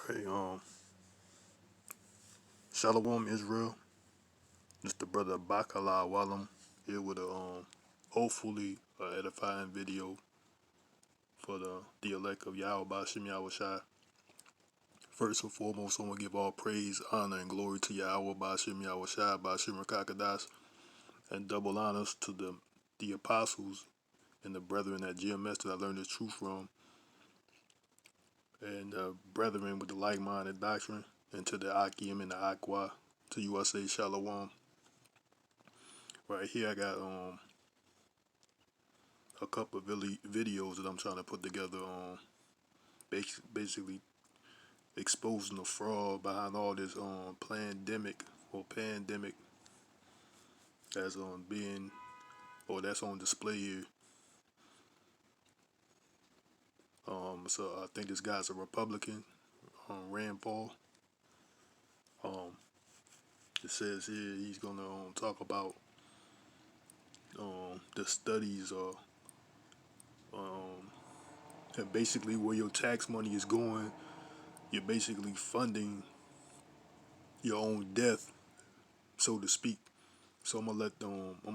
Hey, Shalom Israel. This the brother Bakala Walam here with a hopefully edifying video for the elect of YAHAWAHSHI. First and foremost, I want to give all praise, honor, and glory to YAHAWAHSHI, Bashim Rakakadas, and double honors to the apostles and the brethren at GMS that I learned the truth from, and brethren with the like-minded doctrine, and to the Akim and the Aqua, to you I say Shalom. Right here I got a couple of videos that I'm trying to put together on basically exposing the fraud behind all this pandemic that's being or that's on display here. So I think this guy's a Republican, Rand Paul. It says here he's gonna talk about the studies and basically where your tax money is going. You're basically funding your own death, so to speak. So I'm gonna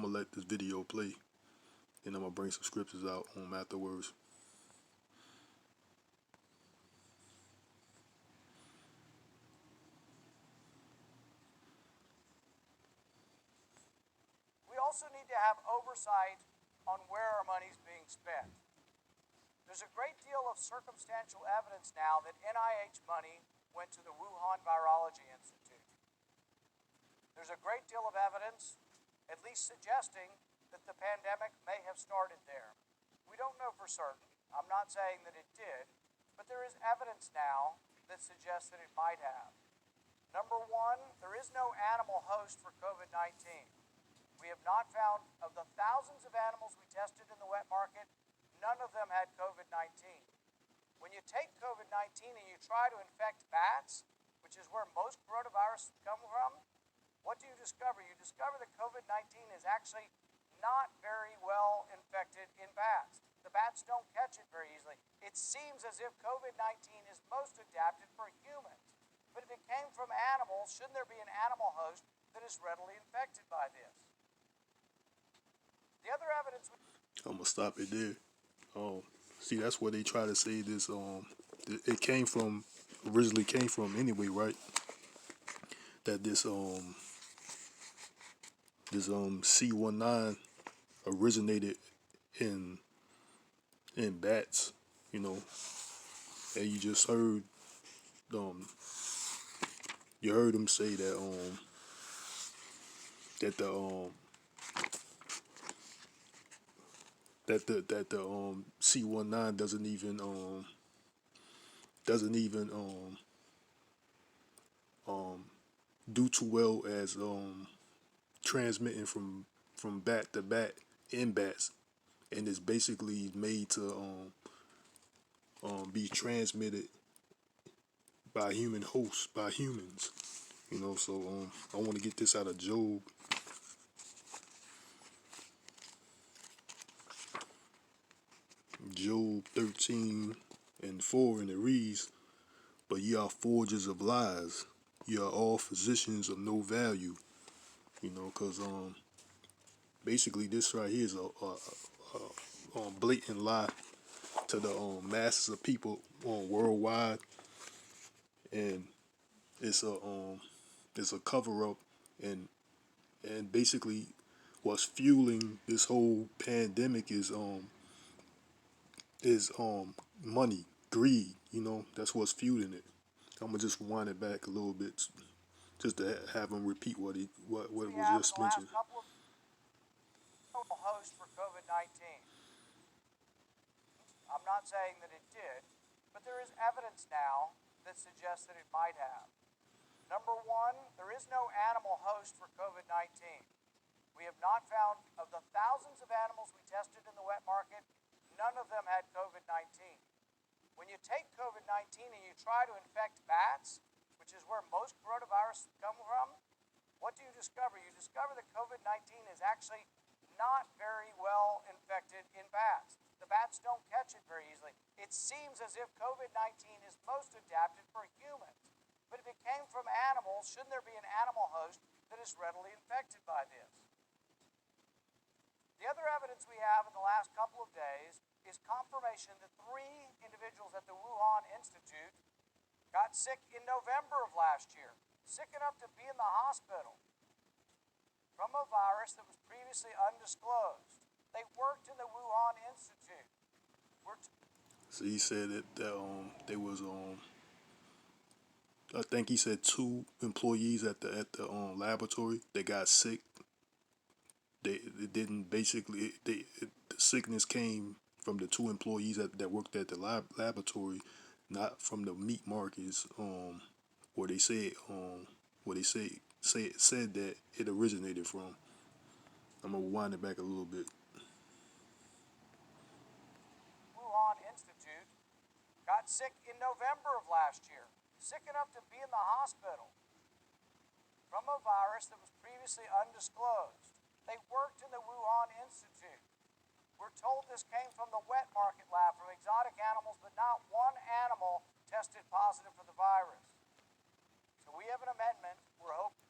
let this video play, and I'm gonna bring some scriptures out afterwards. We also need to have oversight on where our money is being spent. There's a great deal of circumstantial evidence now that NIH money went to the Wuhan Virology Institute. There's a great deal of evidence, at least suggesting that the pandemic may have started there. We don't know for certain. I'm not saying that it did, but there is evidence now that suggests that it might have. Number one, there is no animal host for COVID-19. We have not found, of the thousands of animals we tested in the wet market, none of them had COVID-19. When you take COVID-19 and you try to infect bats, which is where most coronaviruses come from, what do you discover? You discover that COVID-19 is actually not very well infected in bats. The bats don't catch it very easily. It seems as if COVID-19 is most adapted for humans. But if it came from animals, shouldn't there be an animal host that is readily infected by this? The other evidence... I'm gonna stop it there. See, that's where they try to say this. It came from originally came from anyway, right? That this C19 originated in bats, you know, and um you heard them say that the C19 doesn't even do too well as transmitting from bat to bat in bats, and it's basically made to be transmitted by human hosts, by humans. So I want to get this out of Job 13:4, and it reads, "But ye are forgers of lies, ye are all physicians of no value." Because basically this right here is a blatant lie to the masses of people worldwide, and it's a cover up, and basically what's fueling this whole pandemic is money, greed. That's what's fueling it. I'm gonna just wind it back a little bit, just to have him repeat what we was have just the last mentioned. couple of hosts for COVID-19. I'm not saying that it did, but there is evidence now that suggests that it might have. Number one, there is no animal host for COVID-19. We have not found, of the thousands of animals we tested in the wet market, none of them had COVID-19. When you take COVID-19 and you try to infect bats, which is where most coronaviruses come from, what do you discover? You discover that COVID-19 is actually not very well infected in bats. The bats don't catch it very easily. It seems as if COVID-19 is most adapted for humans. But if it came from animals, shouldn't there be an animal host that is readily infected by this? The other evidence we have in the last couple of days is confirmation that 3 individuals at the Wuhan Institute got sick in November of last year, sick enough to be in the hospital from a virus that was previously undisclosed. They worked in the Wuhan Institute. So he said that there was I think he said 2 employees at the laboratory that got sick. They didn't basically the sickness came from the 2 employees that worked at the laboratory, not from the meat markets. Where they said said that it originated from. I'm gonna wind it back a little bit. Wuhan Institute got sick in November of last year, sick enough to be in the hospital from a virus that was previously undisclosed. They worked in the Wuhan Institute. We're told this came from the wet market lab, from exotic animals, but not one animal tested positive for the virus. So we have an amendment. We're hoping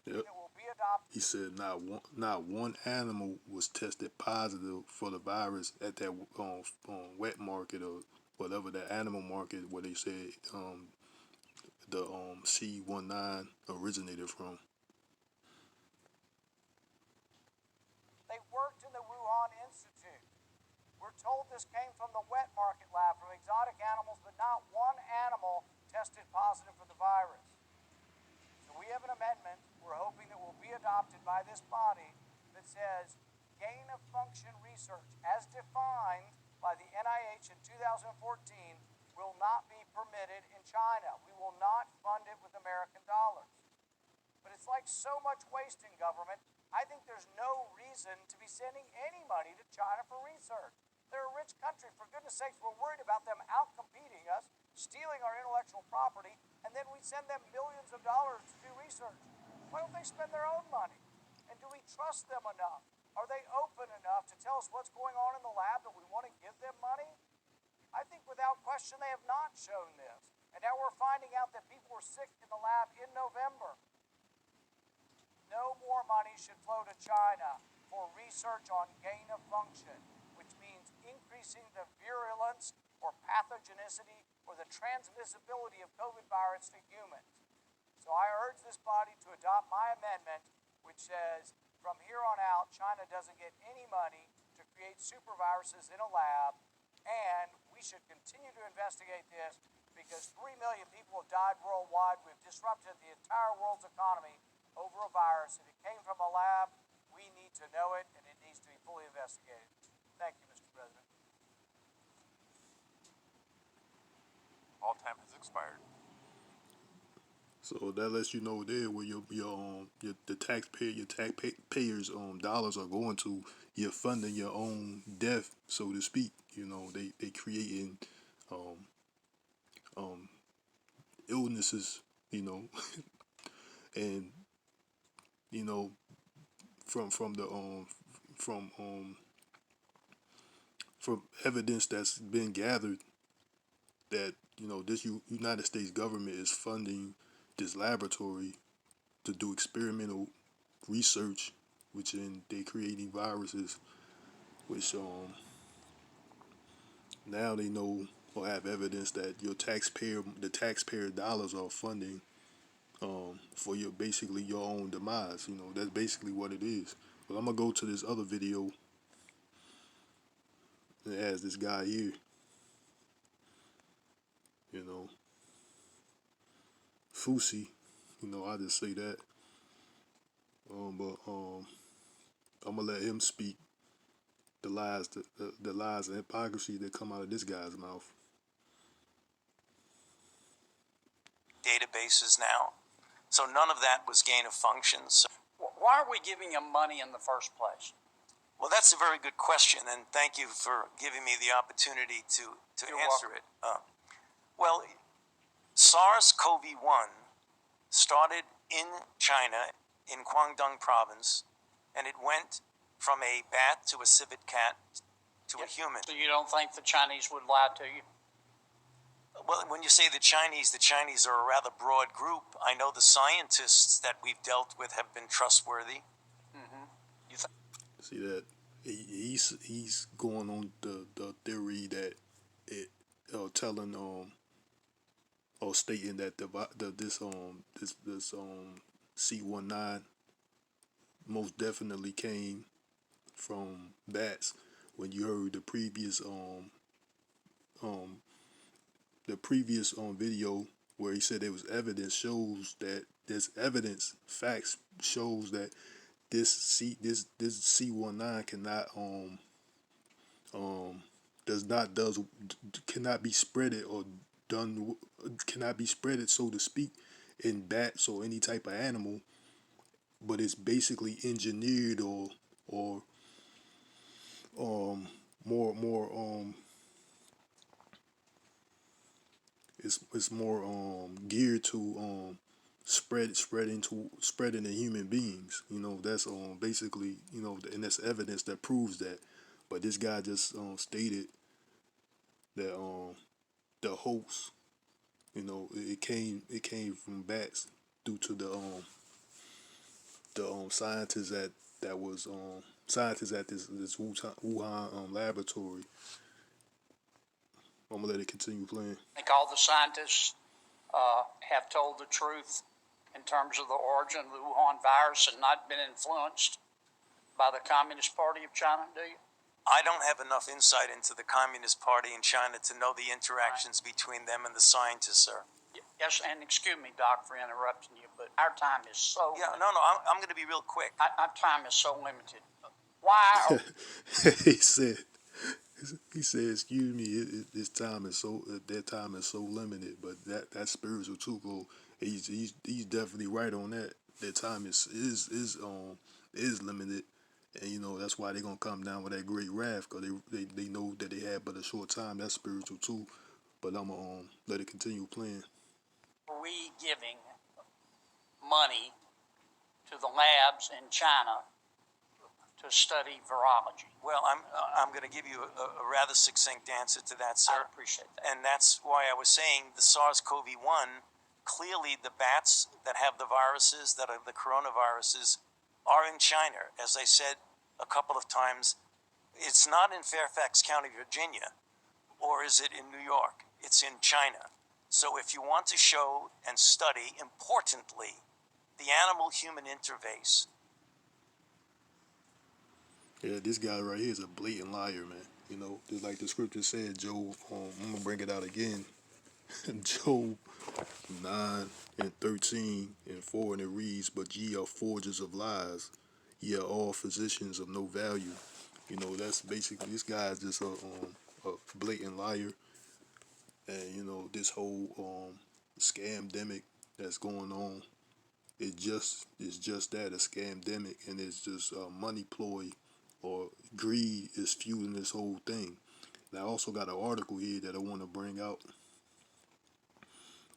it will be adopted. He said not one animal was tested positive for the virus at that wet market or whatever, that animal market where they said the C19 originated from. They worked in the Wuhan Institute. We're told this came from the wet market lab, from exotic animals, but not one animal tested positive for the virus. So we have an amendment we're hoping that will be adopted by this body that says gain of function research, as defined by the NIH in 2014, will not be permitted in China. We will not fund it with American dollars. But it's like so much waste in government, I think there's no reason to be sending any money to China for research. They're a rich country. For goodness sakes, we're worried about them outcompeting us, stealing our intellectual property, and then we send them millions of dollars to do research. Why don't they spend their own money? And do we trust them enough? Are they open enough to tell us what's going on in the lab that we want to give them money? I think without question they have not shown this. And now we're finding out that people were sick in the lab in November. No more money should flow to China for research on gain of function, which means increasing the virulence or pathogenicity or the transmissibility of COVID virus to humans. So I urge this body to adopt my amendment, which says from here on out, China doesn't get any money to create super viruses in a lab, and we should continue to investigate this because 3 million people have died worldwide. We've disrupted the entire world's economy over a virus. If it came from a lab, we need to know it, and it needs to be fully investigated. Thank you, Mr. President. All time has expired. So that lets you know there where the taxpayers dollars are going to. You're funding your own death, so to speak. You know, they creating illnesses, you know, and you know from evidence that's been gathered that this United States government is funding this laboratory to do experimental research, which they creating viruses, which now they know or have evidence that the taxpayer dollars are funding for basically your own demise. That's basically what it is. But I'm gonna go to this other video and it has this guy here. Fusi. I just say that. But I'm gonna let him speak the lies, the lies and hypocrisy that come out of this guy's mouth. Databases now. So none of that was gain of function. So why are we giving him money in the first place? well, that's a very good question, and thank you for giving me the opportunity to You're answer welcome. it. Well, SARS-CoV-1 started in China, in Guangdong province, and it went from a bat to a civet cat to a human. So you don't think the Chinese would lie to you? Well, when you say the Chinese are a rather broad group. I know the scientists that we've dealt with have been trustworthy. You think? See that he's going on the theory that it telling or stating that this C-19 most definitely came from bats. When you heard the previous video where he said there was evidence shows that there's evidence facts shows that this C-19 cannot cannot be spreaded or done cannot be spreaded, so to speak, in bats or any type of animal, but it's basically engineered or more it's more geared to spreading to human beings. That's basically, and that's evidence that proves that. But this guy just stated that the hoax, it came from bats due to the scientists that was scientists at this Wuhan laboratory. I'm gonna let it continue playing. I think all the scientists have told the truth in terms of the origin of the Wuhan virus and not been influenced by the Communist Party of China, do you? I don't have enough insight into the Communist Party in China to know the interactions between them and the scientists, sir. Yes, and excuse me, Doc, for interrupting you, but our time is so Yeah, limited. no, I'm going to be real quick. Our time is so limited. Why are he said, "Excuse me, this time is so that time is so limited." But that's spiritual too, bro. He's definitely right on that. That time is limited, and that's why they're gonna come down with that great wrath, because they know that they had but a short time. That's spiritual too. But I'm gonna let it continue playing. we giving money to the labs in China to study virology? Well, I'm going to give you a rather succinct answer to that, I sir. appreciate that. And that's why I was saying the SARS-CoV-1, clearly the bats that have the viruses, that are the coronaviruses, are in China. As I said a couple of times, it's not in Fairfax County, Virginia, or is it in New York? It's in China. So if you want to show and study, importantly, the animal-human interface. Yeah, this guy right here is a blatant liar, man. Just like the scripture said, Job. I'm gonna bring it out again. Job 9:13-4, and it reads, "But ye are forgers of lies, ye are all physicians of no value." That's basically, this guy is just a blatant liar, and this whole scamdemic that's going on. It's just that, a scamdemic, and it's just a money ploy, or greed is fueling this whole thing. And I also got an article here that I want to bring out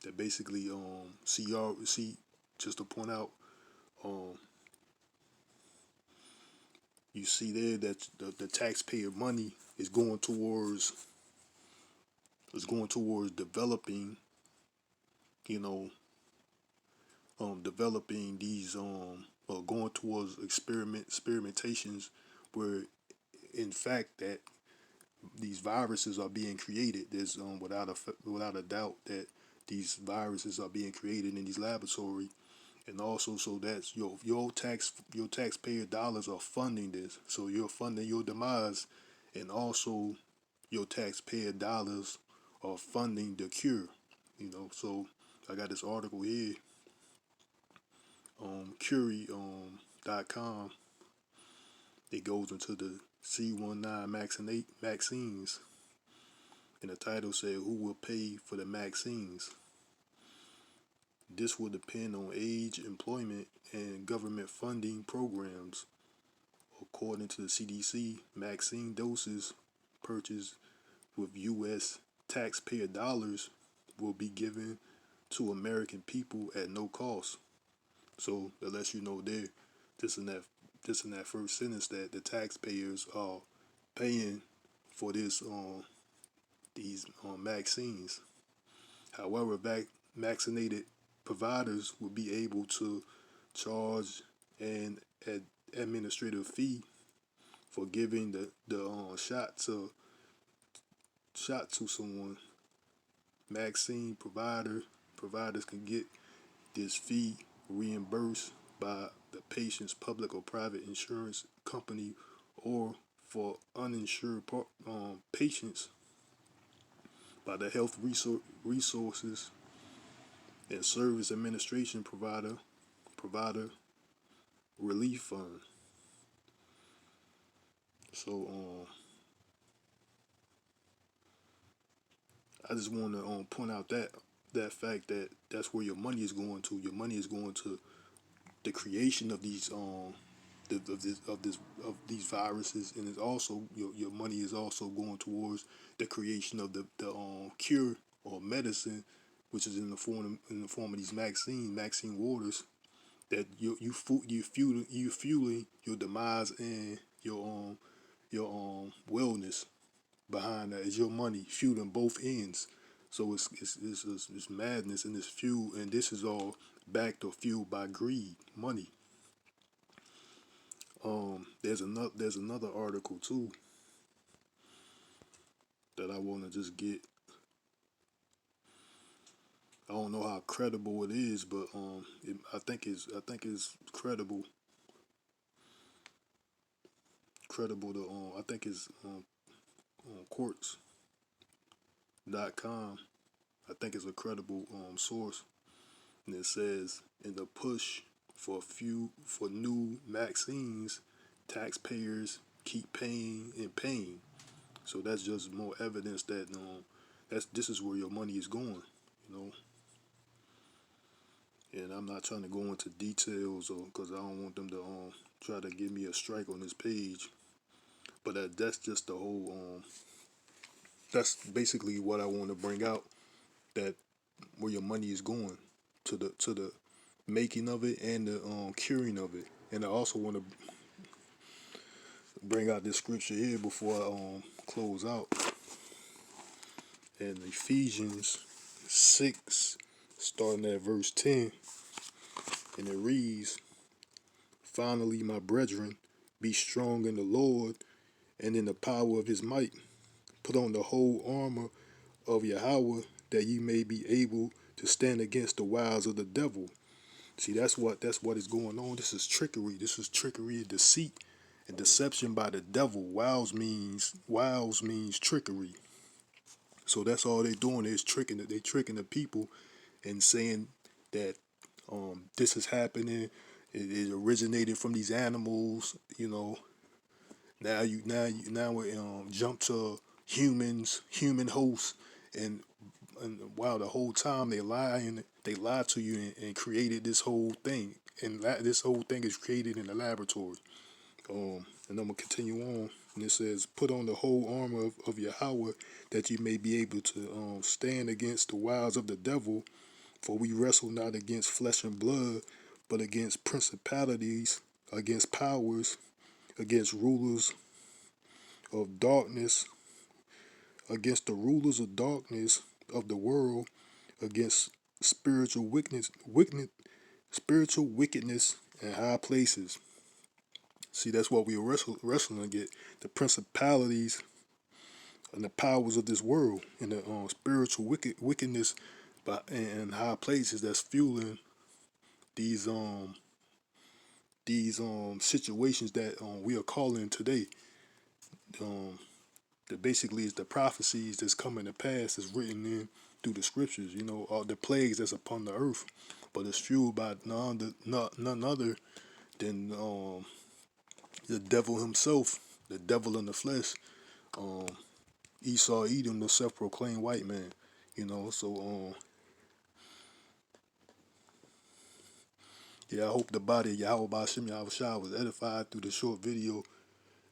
that basically see, just to point out, you see there that the taxpayer money is going towards developing, you know developing these going towards experimentations where, in fact, that these viruses are being created. There's without a doubt that these viruses are being created in these laboratories, and also so that's your taxpayer dollars are funding this. So you're funding your demise, and also your taxpayer dollars are funding the cure. So I got this article here, Curie.com. It goes into the C-19 vaccines, and the title said, "Who will pay for the vaccines? This will depend on age, employment, and government funding programs." According to the CDC, vaccine doses purchased with U.S. taxpayer dollars will be given to American people at no cost. So that lets you know there, just in that first sentence, that the taxpayers are paying for these vaccines. However, vaccinated providers will be able to charge an administrative fee for giving the shot to someone. Vaccine providers can get this fee reimbursed by the patient's public or private insurance company, or for uninsured patients by the health resources and service administration provider relief fund. So I just want to point out that fact that that's where your money is going to. Your money is going to the creation of these of these viruses, and it's also your money is also going towards the creation of the cure or medicine, which is in the form of these vaccine waters that you fueling your demise and your wellness behind that is your money fueling both ends. So it's madness and it's fuel, and this is all backed or fueled by greed, money. There's another article too that I want to just get. I don't know how credible it is, but I think it's credible. Credible to I think it's on courts.com. I think it's a credible source, and it says in the push for new vaccines, taxpayers keep paying and paying. So that's just more evidence that this is where your money is going, you know. And I'm not trying to go into details, or because I don't want them to try to give me a strike on this page. But that's just the whole. That's basically what I want to bring out. That where your money is going to the making of it and the curing of it. And I also want to bring out this scripture here before I close out. In Ephesians 6, starting at verse 10, and it reads, "Finally, my brethren, be strong in the Lord and in the power of his might. Put on the whole armor of YAHAWAH, that ye may be able to stand against the wiles of the devil." See, that's what is going on. This is trickery. This is trickery, deceit, and deception by the devil. Wiles means trickery. So that's all they're doing is tricking it. They tricking the people and saying that this is happening. It originated from these animals. You know. Now we jump to human hosts, and wow, the whole time they lied to you and created this whole thing, and this whole thing is created in the laboratory. And I'm gonna continue on, and it says, "Put on the whole armor of YAHAWAH, that you may be able to stand against the wiles of the devil. For we wrestle not against flesh and blood, but against principalities, against powers, against rulers of darkness, against the rulers of darkness of the world, against spiritual wickedness in high places." See, that's what we are wrestling against: the principalities and the powers of this world, and the spiritual wickedness in high places that's fueling these situations that we are calling today. Um, that basically is the prophecies that's coming to pass, is written in through the scriptures. You know, all the plagues that's upon the earth, but it's fueled by none other than the devil himself, the devil in the flesh. Um, Esau Edom, the self-proclaimed white man. You know, so yeah, I hope the body of YAHAWAHSHI was edified through the short video.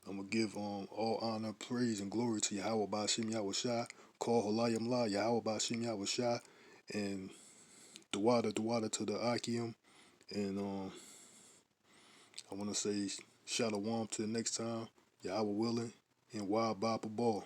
I'm gonna give all honor, praise, and glory to YAHAWAHSHI. Call Halayim La, YAHAWAHSHI, and Dawada to the Akim. And I want to say Shalom to the next time, Yahweh willing, and Wild Baba Ball.